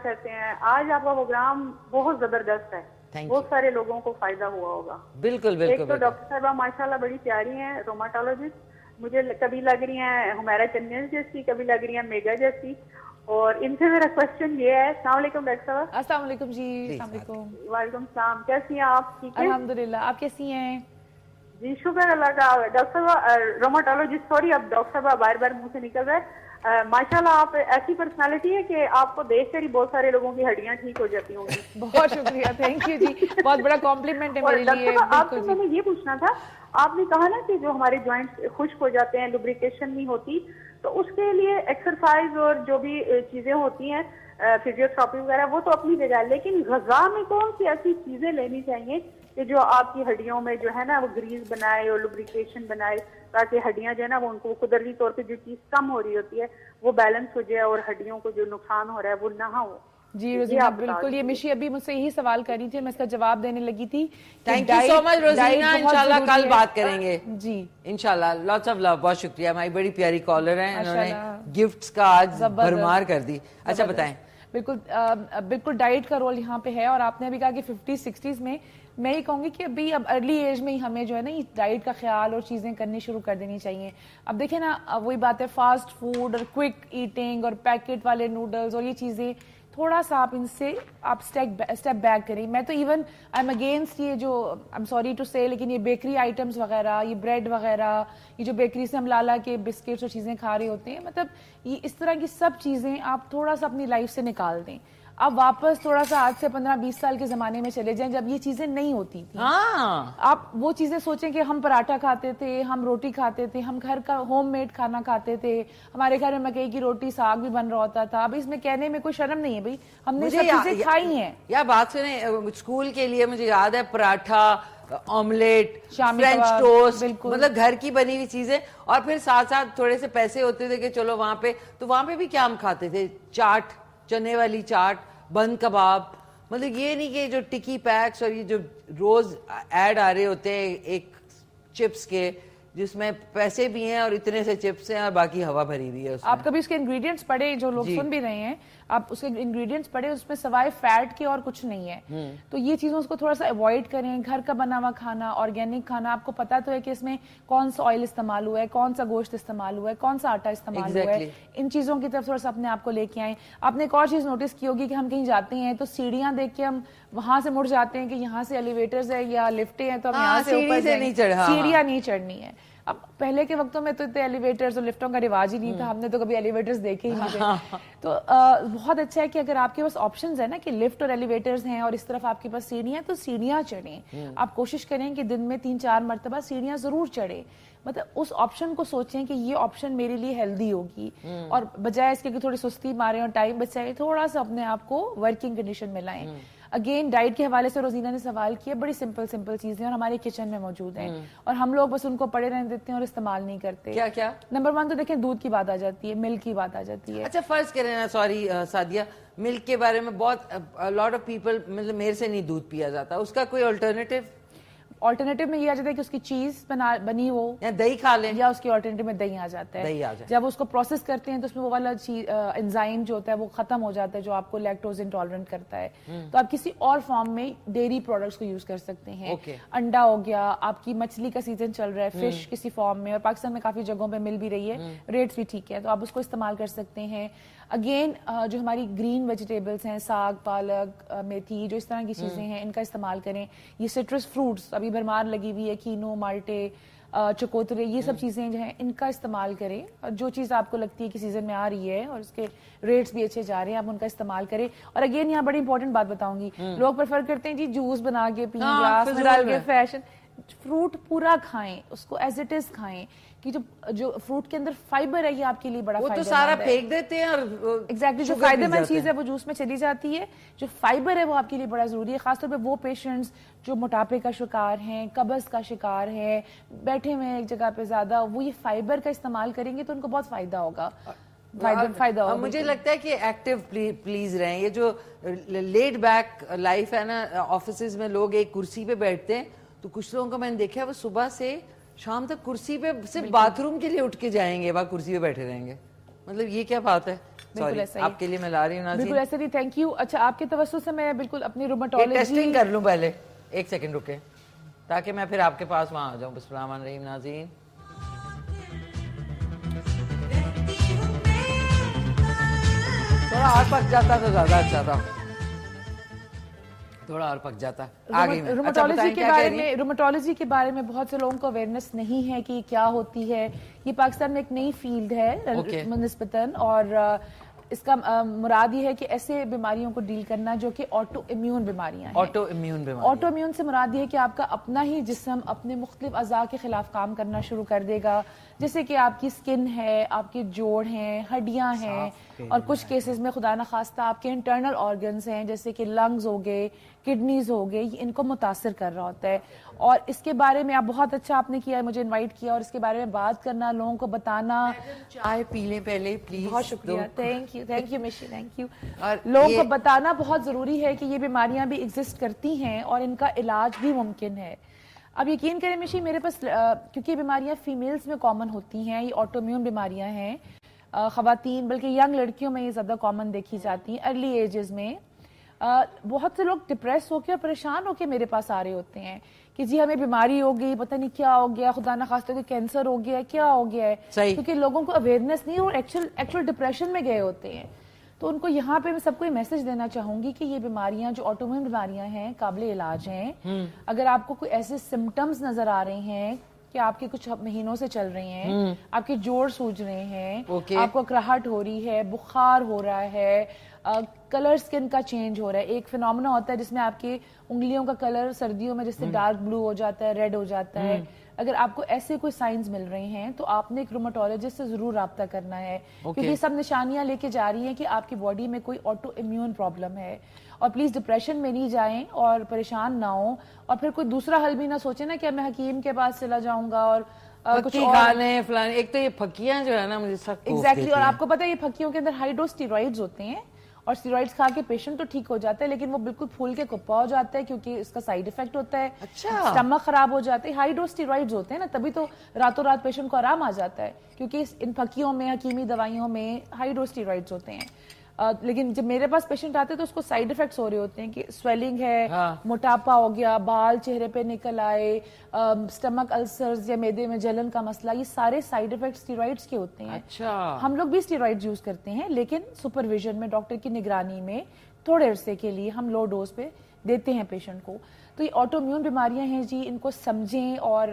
کرتے ہیں. آج آپ کا پروگرام بہت زبردست ہے, بہت سارے لوگوں کو فائدہ ہوا ہوگا. بالکل ایک تو ڈاکٹر صاحبہ ماشاءاللہ بڑی پیاری ہیں, روماٹولوجسٹ, مجھے کبھی لگ رہی ہیں ہمارا چندن جیسی, کبھی لگ رہی ہیں میگا جیسی. اور ان سے میرا کوشچن یہ ہے. السلام علیکم ڈاکٹر صاحب. السلام علیکم جی. السلام علیکم. وعلیکم السلام. کیسی ہیں آپ؟ ٹھیک ہے الحمدللہ. آپ کیسی ہیں؟ جی شکر اللہ کا. ڈاکٹر صاحب روماٹولوجسٹ, سوری اب ڈاکٹر صاحب بار بار منہ سے نکل رہا ہے. ماشاءاللہ آپ ایسی پرسنالٹی ہے کہ آپ کو دیکھ کر ہی بہت سارے لوگوں کی ہڈیاں ٹھیک ہو جاتی ہوں گی. بہت شکریہ, تھینک یو جی, بہت بڑا کمپلیمنٹ ہے میرے لیے. آپ سے میں نے یہ پوچھنا تھا, آپ نے کہا نا کہ جو ہمارے جوائنٹس خشک ہو جاتے ہیں, لوبریکیشن نہیں ہوتی, تو اس کے لیے ایکسرسائز اور جو بھی چیزیں ہوتی ہیں فزیوتھراپی وغیرہ وہ تو اپنی جگہ ہے, لیکن غذا میں کون سی ایسی چیزیں لینی چاہیے کہ جو آپ کی ہڈیوں میں جو ہے نا وہ گریز بنائے اور لوبریکیشن بنائے, تاکہ ہڈیاں جو ہے نا وہ ان کو قدرتی طور پہ جو چیز کم ہو رہی ہوتی ہے وہ بیلنس ہو جائے اور ہڈیوں کو جو نقصان ہو رہا ہے وہ نہ ہو. جی روزینہ بالکل, یہ مشی ابھی مجھ سے یہی سوال کر رہی تھی, میں اس کا جواب دینے لگی تھی. تھینک یو سو مچ روزینہ, انشاءاللہ کل بات کریں گے جی انشاءاللہ. Lots of love. بہت شکریہ, ہماری بڑی پیاری کالر ہیں, انہوں نے گفٹس کا آج بھرمار کر دی. اچھا بتائیں. بالکل ڈائٹ کا رول یہاں پہ ہے, اور آپ نے ابھی کہا کہ 50-60s میں میں یہ کہوں گی کہ ابھی اب ارلی ایج میں ہی ہمیں جو ہے نا یہ ڈائٹ کا خیال اور چیزیں کرنی شروع کر دینی چاہیے. اب دیکھیں نا, وہی بات ہے, فاسٹ فوڈ اور کوئک ایٹنگ اور پیکٹ والے نوڈلز اور یہ چیزیں تھوڑا سا آپ ان سے آپ اسٹیپ بیک کریں. میں تو ایون آئی ایم اگینسٹ یہ جو, آئی ایم سوری ٹو سے, لیکن یہ بیکری آئٹمس وغیرہ, یہ بریڈ وغیرہ, یہ جو بیکری سے ہم لالا کے بسکٹس اور چیزیں کھا رہے ہوتے ہیں, مطلب یہ اس طرح کی سب چیزیں آپ تھوڑا سا اپنی لائف سے نکال دیں. اب واپس تھوڑا سا آج سے 15-20 سال کے زمانے میں چلے جائیں جب یہ چیزیں نہیں ہوتی تھیں. آپ وہ چیزیں سوچیں کہ ہم پراٹھا کھاتے تھے, ہم روٹی کھاتے تھے, ہم گھر کا ہوم میڈ کھانا کھاتے تھے, ہمارے گھر میں مکئی کی روٹی ساگ بھی بن رہا ہوتا تھا. اب اس میں کہنے میں کوئی شرم نہیں ہے بھائی, ہم نے سب چیزیں کھائی ہیں. یا بات سنیں, اسکول کے لیے مجھے یاد ہے پراٹھا, آملیٹ, فرینچ ٹوسٹ, مطلب گھر کی بنی ہوئی چیزیں, اور پھر ساتھ ساتھ تھوڑے سے پیسے ہوتے تھے کہ چلو وہاں پہ, تو وہاں پہ بھی کیا ہم کھاتے تھے, چاٹ, چنے والی چاٹ, بند کباب. مطلب یہ نہیں کہ جو ٹکی پیکس اور یہ جو روز ایڈ آ رہے ہوتے ہیں ایک چپس کے, جس میں پیسے بھی ہیں اور اتنے سے چپس ہیں اور باقی ہوا بھری ہوئی ہے. آپ کبھی اس کے انگریڈینٹس پڑھے, جو لوگ سن بھی رہے ہیں, آپ اس کے انگریڈینٹس پڑھے, اس میں سوائے فیٹ کے اور کچھ نہیں ہے. تو یہ چیزوں کو تھوڑا سا اوائڈ کریں. گھر کا بنا ہوا کھانا, آرگینک کھانا, آپ کو پتا تو ہے کہ اس میں کون سا آئل استعمال ہوا ہے, کون سا گوشت استعمال ہوا ہے, کون سا آٹا استعمال ہوا ہے. ان چیزوں کی طرف تھوڑا سا اپنے آپ کو لے کے آئیں. آپ نے ایک اور چیز نوٹس کی ہوگی کہ ہم کہیں جاتے ہیں تو سیڑھیاں دیکھ کے ہم وہاں سے مڑ جاتے ہیں کہ یہاں سے ایلیویٹرز ہے یا لفٹیں ہیں تو ہم یہاں سے اوپر سیڑھیاں نہیں چڑھنی ہے. اب پہلے کے وقتوں میں تو اتنے ایلیویٹرز اور لفٹوں کا رواج ہی نہیں تھا, ہم نے تو کبھی ایلیویٹرز دیکھے ہی نہیں تھے. تو بہت اچھا ہے کہ اگر آپ کے پاس آپشنز ہیں نا کہ لفٹ اور ایلیویٹرز ہیں اور اس طرف آپ کے پاس سیڑھیاں ہیں, تو سیڑھیاں چڑھیں. آپ کوشش کریں کہ دن میں 3-4 مرتبہ سیڑھیاں ضرور چڑھیں. مطلب اس آپشن کو سوچیں کہ یہ آپشن میرے لیے ہیلدی ہوگی, اور بجائے اس کے کہ تھوڑی سستی ماریں اور ٹائم بچائیں, تھوڑا سا اپنے آپ کو ورکنگ کنڈیشن میں لائیں. اگین ڈائٹ کے حوالے سے روزینہ نے سوال کیا, بڑی سمپل چیزیں اور ہمارے کچن میں موجود ہیں, اور ہم لوگ بس ان کو پڑے رہنے دیتے ہیں اور استعمال نہیں کرتے. کیا نمبر 1 تو دیکھیں دودھ کی بات آ جاتی ہے, ملک کی بات آ جاتی ہے. اچھا فرض کریں نا, سوری سعدیہ, ملک کے بارے میں بہت لاٹ آف پیپل, مطلب میرے سے نہیں دودھ پیا جاتا, اس کا کوئی آلٹرنیٹو میں یہ آ جاتا ہے کہ اس کی چیز بنی ہو, یا دہی کھا لیں, یا اس کی آلٹرنیٹو میں دہی آ جاتا ہے. جب اس کو پروسیس کرتے ہیں تو اس میں وہ والا انزائم جو ہوتا ہے وہ ختم ہو جاتا ہے جو آپ کو لیکٹوز انٹالرنٹ کرتا ہے. تو آپ کسی اور فارم میں ڈیری پروڈکٹس کو یوز کر سکتے ہیں. انڈا ہو گیا, آپ کی مچھلی کا سیزن چل رہا ہے, فش کسی فارم میں, اور پاکستان میں کافی جگہوں پہ مل بھی رہی ہے, ریٹس بھی ٹھیک ہے, تو آپ اس کو استعمال کر سکتے ہیں. اگین جو ہماری گرین ویجیٹیبلس ہیں, ساگ, پالک, میتھی, جو اس طرح کی چیزیں ہیں, ان کا استعمال کریں. یہ سٹرس فروٹس ابھی بھرمار لگی ہوئی ہے, کینو, مالٹے, چکوترے, یہ سب چیزیں جو ہیں ان کا استعمال کریں. جو چیز آپ کو لگتی ہے کہ سیزن میں آ رہی ہے اور اس کے ریٹس بھی اچھے جا رہے ہیں, آپ ان کا استعمال کریں. اور اگین یہاں بڑی امپورٹنٹ بات بتاؤں گی, لوگ پریفر کرتے ہیں جی جوس بنا کے پئیں, گلاس میں ڈال کے, فیشن. فروٹ پورا کھائیں, اس کو ایز اٹ از کھائیں, کہ جو فروٹ کے اندر فائبر ہے یہ آپ کے لیے بڑا فائدہ ہے. وہ تو سارا پھینک دیتے ہیں, اور ایگزیکٹلی جو فائدہ مند چیز ہے وہ جوس میں چلی جاتی ہے. جو فائبر ہے وہ آپ کے لیے بڑا ضروری ہے, خاص طور پہ وہ پیشنٹس جو موٹاپے کا شکار ہیں, قبض کا شکار ہیں, بیٹھے ہوئے ہیں ایک جگہ پہ زیادہ, وہ یہ فائبر کا استعمال کریں گے تو ان کو بہت فائدہ ہوگا. مجھے لگتا ہے کہ ایکٹیو پلیز رہیں. یہ جو لیڈ بیک لائف ہے نا, آفیسز میں لوگ ایک کرسی پہ بیٹھتے ہیں, تو کچھ لوگوں کو میں نے دیکھا ہے وہ صبح سے شام تک کرسی پہ صرف باتھ روم کے لیے اٹھ کے جائیں گے, وہاں کرسی پہ بیٹھے رہیں گے. مطلب یہ کیا بات ہے؟ بالکل ایسا ہی آپ کے لیے میں لا رہی ہوں ناظرین, بالکل ایسا ہی. Thank you. اچھا آپ کے توسط سے میں بالکل اپنی روماٹولوجی ٹیسٹنگ کر لوں پہلے, ایک سیکنڈ رکے تاکہ میں پھر آپ کے پاس وہاں آ جاؤں. بسم اللہ الرحمن الرحیم ناظرین. تھوڑا اور پک جاتا تو زیادہ اچھا تھا, تھوڑا اور پک جاتا. روماٹولوجی کے بارے میں بہت سے لوگوں کو اویئرنیس نہیں ہے کہ کیا ہوتی ہے. یہ پاکستان میں ایک نئی فیلڈ ہے نسبتاً, اور اس کا مراد یہ ہے کہ ایسے بیماریوں کو ڈیل کرنا جو کہ آٹو امیون بیماریاں ہیں. آٹو امیون سے مراد یہ ہے کہ آپ کا اپنا ہی جسم اپنے مختلف اعضاء کے خلاف کام کرنا شروع کر دے گا, جیسے کہ آپ کی سکن ہے, آپ کے جوڑ ہیں, ہڈیاں ہیں, اور کچھ کیسز میں خدا نخواستہ آپ کے انٹرنل آرگنز ہیں جیسے کہ لنگز ہو گئے, کڈنیز ہو گئے, ان کو متاثر کر رہا ہوتا ہے. اور اس کے بارے میں آپ بہت اچھا آپ نے کیا, مجھے انوائٹ کیا اور اس کے بارے میں بات کرنا, لوگوں کو بتانا. چائے پی لیں پہلے پلیز. بہت شکریہ, thank you Mishi, thank you. لوگوں کو بتانا بہت ضروری ہے کہ یہ بیماریاں بھی ایگزسٹ کرتی ہیں اور ان کا علاج بھی ممکن ہے. اب یقین کریں مشی, میرے پاس کیونکہ یہ بیماریاں فیمیلز میں کامن ہوتی ہیں, یہ آٹو امیون بیماریاں ہیں, خواتین بلکہ ینگ لڑکیوں میں یہ زیادہ کامن دیکھی جاتی ہیں, ارلی ایجز میں. بہت سے لوگ ڈپریس ہو کے اور پریشان ہو کے میرے پاس آ رہے ہوتے ہیں کہ جی ہمیں بیماری ہو گئی, پتہ نہیں کیا ہو گیا, خدا نخواستہ کوئی کینسر ہو گیا, کیا ہو گیا ہے, کیونکہ لوگوں کو اویئرنیس نہیں اور ایکچوئل ڈپریشن میں گئے ہوتے ہیں. تو ان کو یہاں پہ میں سب کو یہ میسج دینا چاہوں گی کہ یہ بیماریاں جو آٹو امیون بیماریاں ہیں قابل علاج ہیں. اگر آپ کو کوئی ایسے سمٹمز نظر آ رہے ہیں کہ آپ کے کچھ مہینوں سے چل رہے ہیں, آپ کے جوڑ سوج رہے ہیں, آپ کو اکراہٹ ہو رہی ہے, بخار ہو رہا ہے, کلر سکن کا چینج ہو رہا ہے, ایک فینومینا ہوتا ہے جس میں آپ کی انگلیوں کا کلر سردیوں میں جس سے ڈارک بلو ہو جاتا ہے, ریڈ ہو جاتا ہے, اگر آپ کو ایسے کوئی سائنز مل رہے ہیں تو آپ نے ایک روماٹولوجسٹ سے ضرور رابطہ کرنا ہے, کیونکہ یہ سب نشانیاں لے کے جا رہی ہیں کہ آپ کی باڈی میں کوئی آٹو امیون پرابلم ہے. اور پلیز ڈپریشن میں نہیں جائیں اور پریشان نہ ہوں, اور پھر کوئی دوسرا حل بھی نہ سوچیں نا کہ میں حکیم کے پاس چلا جاؤں گا اور کچھ اور. ایک تو یہ پھکیاں جو ہے نا مجھے سخت ایگزیکٹلی, اور آپ کو پتہ ہے یہ پھکیوں کے اندر ہائی ڈوز اسٹیرائڈز ہوتے ہیں, اور اسٹیرائڈز کھا کے پیشنٹ تو ٹھیک ہو جاتا ہے لیکن وہ بالکل پھول کے کپا ہو جاتا ہے کیونکہ اس کا سائیڈ افیکٹ ہوتا ہے, اسٹمک خراب ہو جاتا ہے. ہائی ڈوز اسٹیرائڈز ہوتے ہیں نا, تبھی تو راتوں رات پیشنٹ کو آرام آ جاتا ہے, کیونکہ ان پھکیوں میں حکیمی دوائیوں میں ہائی ڈوز اسٹیرائڈز ہوتے ہیں. لیکن جب میرے پاس پیشنٹ آتے ہیں تو اس کو سائیڈ افیکٹس ہو رہے ہوتے ہیں کہ سویلنگ ہے, موٹاپا ہو گیا, بال چہرے پہ نکل آئے, اسٹمک السرز یا معدے میں جلن کا مسئلہ, یہ سارے سائیڈ افیکٹس اسٹیرائڈز کے ہوتے ہیں. ہم لوگ بھی اسٹیرائڈز یوز کرتے ہیں لیکن سپرویژن میں, ڈاکٹر کی نگرانی میں تھوڑے عرصے کے لیے ہم لو ڈوز پہ دیتے ہیں پیشنٹ کو. تو یہ آٹو امیون بیماریاں ہیں جی, ان کو سمجھیں اور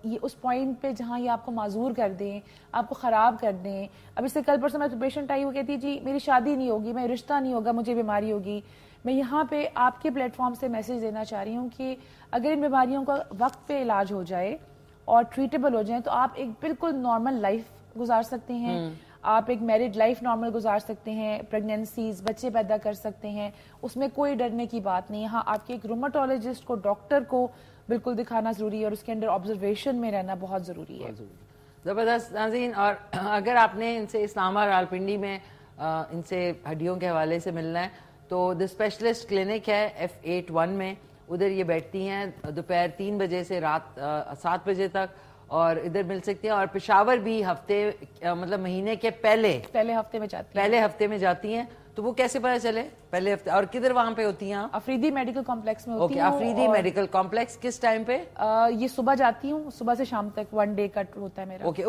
یہ اس پوائنٹ پہ جہاں یہ آپ کو معذور کر دیں, آپ کو خراب کر دیں. اب اس سے کل پرسوں میں پیشنٹ آئی, وہ کہتی جی میری شادی نہیں ہوگی, میں رشتہ نہیں ہوگا, مجھے بیماری ہوگی. میں یہاں پہ آپ کے پلیٹ فارم سے میسج دینا چاہ رہی ہوں کہ اگر ان بیماریوں کا وقت پہ علاج ہو جائے اور ٹریٹیبل ہو جائیں تو آپ ایک بالکل نارمل لائف گزار سکتے ہیں, آپ ایک میرڈ لائف نارمل گزار سکتے ہیں, پریگنینسیز, بچے پیدا کر سکتے ہیں, اس میں کوئی ڈرنے کی بات نہیں. ہاں آپ کے ایک روماٹولوجسٹ کو, ڈاکٹر کو بالکل دکھانا ضروری ہے اور اس کے اندر آبزرویشن میں رہنا بہت ضروری ہے. زبردست ناظرین. اور اگر آپ نے ان سے اسلام آباد راولپنڈی میں ان سے ہڈیوں کے حوالے سے ملنا ہے تو دی اسپیشلسٹ کلینک ہے F81 میں, ادھر یہ بیٹھتی ہیں دوپہر 3 بجے سے رات 7 بجے تک, اور ادھر مل سکتی ہیں. اور پشاور بھی ہفتے مطلب مہینے کے پہلے ہفتے میں جاتی ہیں. تو وہ کیسے پتہ چلے پہلے ہفتے, اور کدھر وہاں پہ ہوتی ہیں؟ افریدی میڈیکل کمپلیکس میں ہوتی ہیں. Afridi medical complex. کس ٹائم پہ؟ یہ صبح جاتی ہوں, صبح سے شام تک 1 ڈے کا ہوتا ہے میرا. اوکے,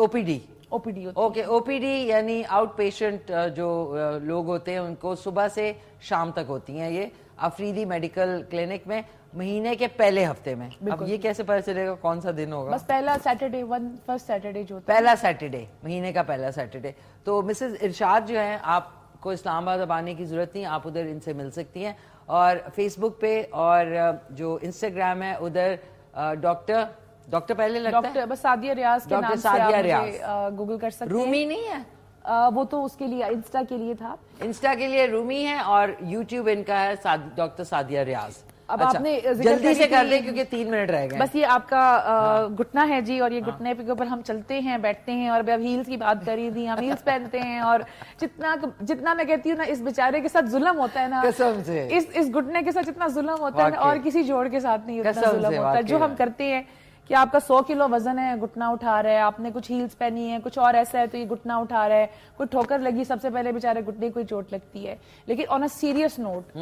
او پی ڈی یعنی آؤٹ پیشنٹ جو لوگ ہوتے ہیں ان کو صبح سے شام تک ہوتی ہیں یہ افریدی میڈیکل کلینک میں مہینے کے پہلے ہفتے میں. اب یہ کیسے پتہ چلے گا کون سا دن ہوگا؟ بس پہلا سیٹرڈے, فرسٹ سیٹرڈے جو ہوتا ہے, پہلا سیٹرڈے, مہینے کا پہلا سیٹرڈے. تو مسز ارشاد جو ہیں, آپ کو اسلام آباد اب آنے کی ضرورت نہیں, آپ ادھر ان سے مل سکتی ہیں. اور فیس بک پہ اور جو انسٹاگرام ہے ادھر ڈاکٹر پہلے لگتا ہے بس سعدیہ ریاض کے نام سے آپ گوگل کر سکتے ہیں. رومی نہیں ہے وہ تو اس کے لیے انسٹا کے لیے تھا, انسٹا کے لیے رومی ہے, اور یوٹیوب ان کا ہے ڈاکٹر سعدیہ ریاض. اب آپ نے جلدی سے کر دیں کیونکہ 3 منٹ رہ گئے. بس یہ آپ کا گھٹنا ہے جی, اور یہ گھٹنے کے اوپر ہم چلتے ہیں, بیٹھتے ہیں, اور اب ہیلز کی بات کر رہی تھی, ہم ہیلز پہنتے ہیں, اور جتنا میں کہتی ہوں نا اس بیچارے کے ساتھ ظلم ہوتا ہے نا, قسم سے اس گھٹنے کے ساتھ جتنا ظلم ہوتا ہے اور کسی جوڑ کے ساتھ نہیں اتنا ظلم ہوتا ہے جو ہم کرتے ہیں. کہ آپ کا 100 کلو وزن ہے, گھٹنا اٹھا رہا ہے, آپ نے کچھ ہیلز پہنی ہے, کچھ اور ایسا ہے تو یہ گھٹنا اٹھا رہا ہے, کوئی ٹھوکر لگی سب سے پہلے بیچارے گھٹنے کوئی چوٹ لگتی ہے. لیکن آن اے سیریس نوٹ,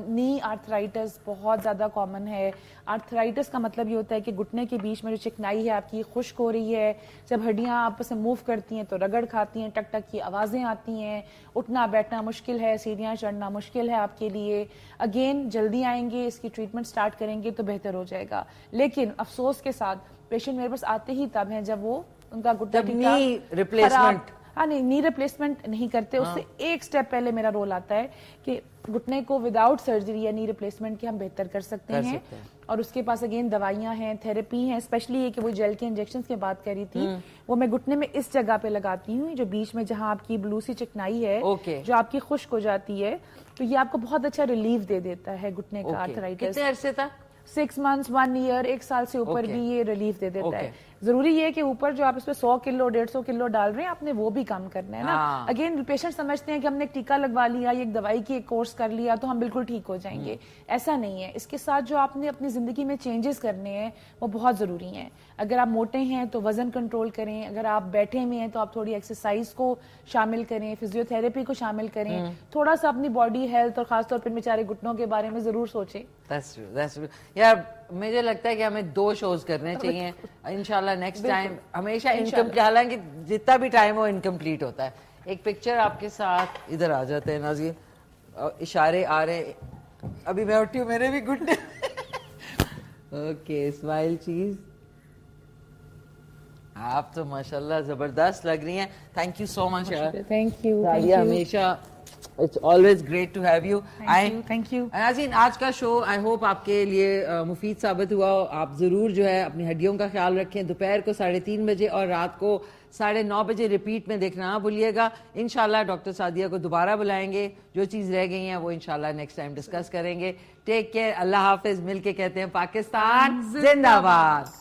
نی آرتھرائٹس بہت زیادہ کامن ہے. آرتھرائٹس کا مطلب یہ ہوتا ہے کہ گھٹنے کے بیچ میں جو چکنائی ہے آپ کی خشک ہو رہی ہے, جب ہڈیاں آپس سے موو کرتی ہیں تو رگڑ کھاتی ہیں, ٹک ٹک کی آوازیں آتی ہیں, اٹھنا بیٹھنا مشکل ہے, سیڑھیاں چڑھنا مشکل ہے آپ کے لیے. اگین جلدی آئیں گے, اس کی ٹریٹمنٹ سٹارٹ کریں گے تو بہتر ہو جائے گا. لیکن افسوس کے ساتھ پیشنٹ میرے پاس آتے ہی تب ہیں جب وہ ان کا گھٹنا ریپلیسمنٹ, نی ریپلیسمنٹ نہیں کرتے. اس سے ایک سٹیپ پہلے میرا رول آتا ہے کہ گھٹنے کو وداؤٹ سرجری یا نی ریپلیسمنٹ کے ہم بہتر کر سکتے ہیں. اور اس کے پاس اگین دوائیاں ہیں, تھراپی ہیں, اسپیشلی یہ کہ وہ جیل کے انجیکشنز کی بات کری تھی, وہ میں گھٹنے میں اس جگہ پہ لگاتی ہوں جو بیچ میں جہاں آپ کی بلوسی چکنائی ہے جو آپ کی خشک ہو جاتی ہے, تو یہ آپ کو بہت اچھا ریلیف دے دیتا ہے گھٹنے کا آرتھرائٹس. کتنے عرصے تک؟ 6 months, 1 year, 1 سال سے اوپر بھی یہ ریلیف دے دیتا ہے. ضروری یہ ہے کہ اوپر جو آپ اس پہ 100 کلو 150 کلو ڈال رہے ہیں آپ نے وہ بھی کم کرنا ہے نا. اگین پیشنٹ سمجھتے ہیں کہ ہم نے ایک ٹیکا لگوا لیا, ایک دوائی کی ایک کورس کر لیا تو ہم بالکل ٹھیک ہو جائیں گے. ایسا نہیں ہے. اس کے ساتھ جو آپ نے اپنی زندگی میں چینجز کرنے ہیں وہ بہت ضروری ہیں. اگر آپ موٹے ہیں تو وزن کنٹرول کریں, اگر آپ بیٹھے ہوئے ہیں تو آپ تھوڑی ایکسرسائز کو شامل کریں, فزیو تھراپی کو شامل کریں, تھوڑا سا اپنی باڈی ہیلتھ اور خاص طور پر بیچارے گھٹنوں کے بارے میں ضرور سوچیں. یار مجھے لگتا ہے کہ ہمیں 2 شوز کرنے چاہیے انشاءاللہ نیکسٹ ٹائم. ہمیشہ حالانکہ جتنا بھی ٹائم ہو انکمپلیٹ ہوتا ہے. ایک پکچر آپ کے ساتھ ادھر آ جاتے ہیں ناظرین, اشارے آ رہے, ابھی میں اٹھی ہوں میرے بھی گھٹنے. اوکے اسمائل چیز, آپ تو ماشاءاللہ زبردست لگ رہی ہیں. Thank you so much. Thank you. ہمیشہ It's always great to have you. Thank you. ناظرین آج کا شو آئی ہوپ آپ کے لیے مفید ثابت ہوا. آپ ضرور جو ہے اپنی ہڈیوں کا خیال رکھیں. دوپہر کو 3:30 بجے اور رات کو 9:30 بجے ریپیٹ میں دیکھنا نہ بھولیے گا. انشاءاللہ ڈاکٹر سعدیہ کو دوبارہ بلائیں گے, جو چیز رہ گئی ہیں وہ انشاءاللہ نیکسٹ ٹائم ڈسکس کریں گے. ٹیک کیئر, اللہ حافظ. مل کے کہتے ہیں پاکستان زندہ باد.